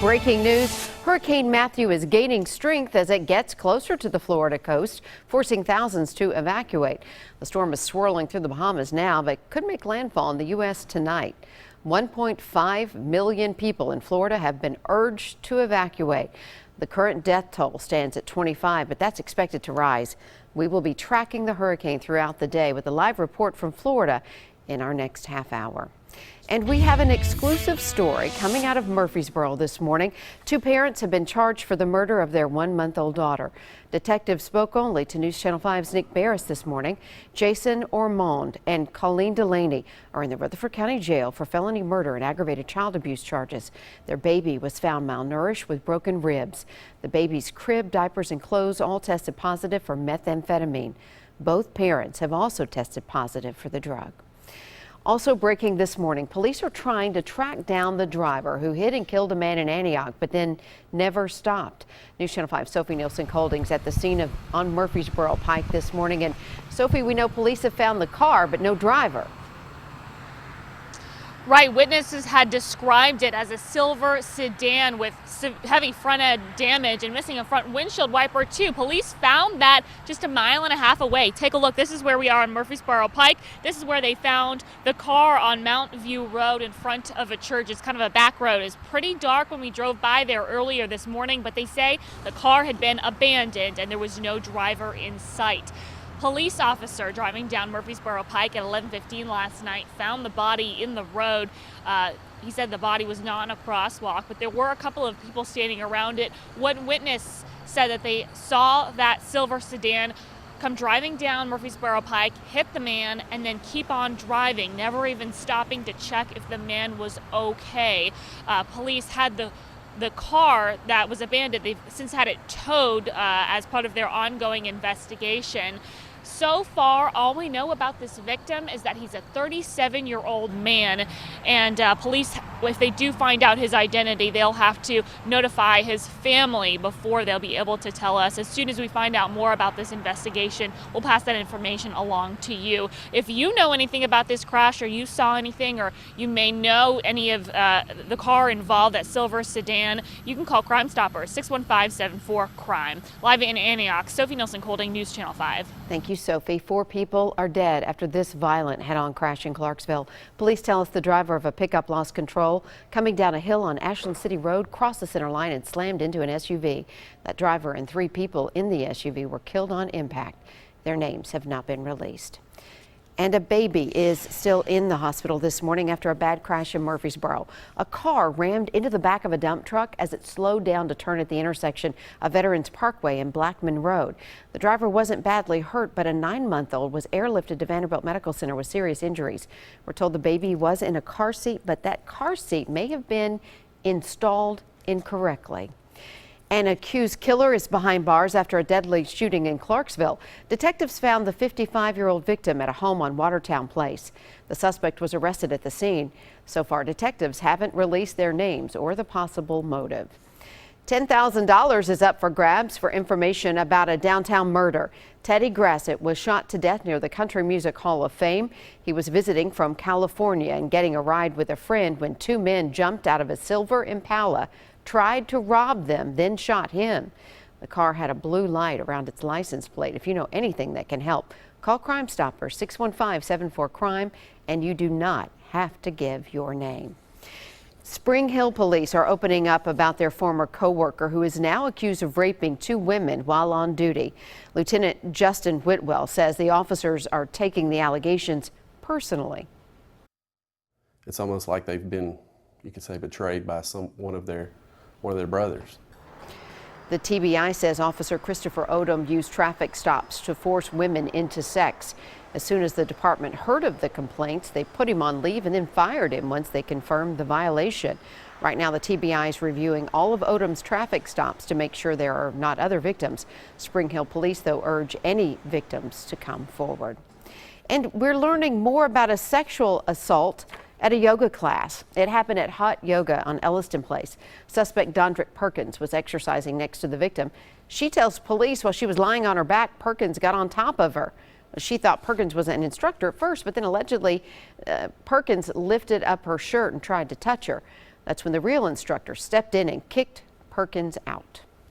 breaking news. Hurricane Matthew is gaining strength as it gets closer to the Florida coast, forcing thousands to evacuate. The storm is swirling through the Bahamas now, but could make landfall in the U.S. tonight. 1.5 million people in Florida have been urged to evacuate. The current death toll stands at 25, but that's expected to rise. We will be tracking the hurricane throughout the day with a live report from Florida in our next half hour. And we have an exclusive story coming out of Murfreesboro this morning. Two parents have been charged for the murder of their one-month-old daughter. Detectives spoke only to News Channel 5's Nick Barris this morning. Jason Ormond and Colleen Delaney are in the Rutherford County Jail for felony murder and aggravated child abuse charges. Their baby was found malnourished with broken ribs. The baby's crib, diapers, and clothes all tested positive for methamphetamine. Both parents have also tested positive for the drug. Also breaking this morning, police are trying to track down the driver who hit and killed a man in Antioch, but then never stopped. News Channel 5 Sophie Nielsen-Colding's at the scene on Murfreesboro Pike this morning. And Sophie, we know police have found the car, but no driver. Right, witnesses had described it as a silver sedan with heavy front end damage and missing a front windshield wiper too. Police found that just a mile and a half away. Take a look. This is where we are on Murfreesboro Pike. This is where they found the car on Mount View Road in front of a church. It's kind of a back road. It's pretty dark when we drove by there earlier this morning, but they say the car had been abandoned and there was no driver in sight. Police officer driving down Murfreesboro Pike at 11:15 last night found the body in the road. He said the body was not on a crosswalk, but there were a couple of people standing around it. One witness said that they saw that silver sedan come driving down Murfreesboro Pike, hit the man, and then keep on driving, never even stopping to check if the man was okay. Police had the car that was abandoned. They've since had it towed as part of their ongoing investigation. So far, all we know about this victim is that he's a 37-year-old man, and police, if they do find out his identity, they'll have to notify his family before they'll be able to tell us. As soon as we find out more about this investigation, we'll pass that information along to you. If you know anything about this crash, or you saw anything, or you may know any of the car involved, that silver sedan, you can call Crime Stoppers, 615-74-CRIME. Live in Antioch, Sophie Nielsen-Colding, News Channel 5. Thank you, Sophie. 4 people are dead after this violent head-on crash in Clarksville. Police tell us the driver of a pickup lost control coming down a hill on Ashland City Road, crossed the center line and slammed into an SUV. That driver and 3 people in the SUV were killed on impact. Their names have not been released. And a baby is still in the hospital this morning after a bad crash in Murfreesboro. A car rammed into the back of a dump truck as it slowed down to turn at the intersection of Veterans Parkway and Blackman Road. The driver wasn't badly hurt, but a 9-month-old was airlifted to Vanderbilt Medical Center with serious injuries. We're told the baby was in a car seat, but that car seat may have been installed incorrectly. An accused killer is behind bars after a deadly shooting in Clarksville. Detectives found the 55-year-old victim at a home on Watertown Place. The suspect was arrested at the scene. So far, detectives haven't released their names or the possible motive. $10,000 is up for grabs for information about a downtown murder. Teddy Grassett was shot to death near the Country Music Hall of Fame. He was visiting from California and getting a ride with a friend when 2 men jumped out of a silver Impala, tried to rob them, then shot him. The car had a blue light around its license plate. If you know anything that can help, call Crime Stoppers, 615-74-CRIME, and you do not have to give your name. Spring Hill police are opening up about their former co-worker who is now accused of raping 2 women while on duty. Lieutenant Justin Whitwell says the officers are taking the allegations personally. It's almost like they've been, you could say, betrayed by one of their brothers. The TBI says Officer Christopher Odom used traffic stops to force women into sex. As soon as the department heard of the complaints, they put him on leave and then fired him once they confirmed the violation. Right now, the TBI is reviewing all of Odom's traffic stops to make sure there are not other victims. Spring Hill police, though, urge any victims to come forward. And we're learning more about a sexual assault at a yoga class. It happened at Hot Yoga on Elliston Place. Suspect Dondrick Perkins was exercising next to the victim. She tells police while she was lying on her back, Perkins got on top of her. She thought Perkins was an instructor at first, but then allegedly Perkins lifted up her shirt and tried to touch her. That's when the real instructor stepped in and kicked Perkins out.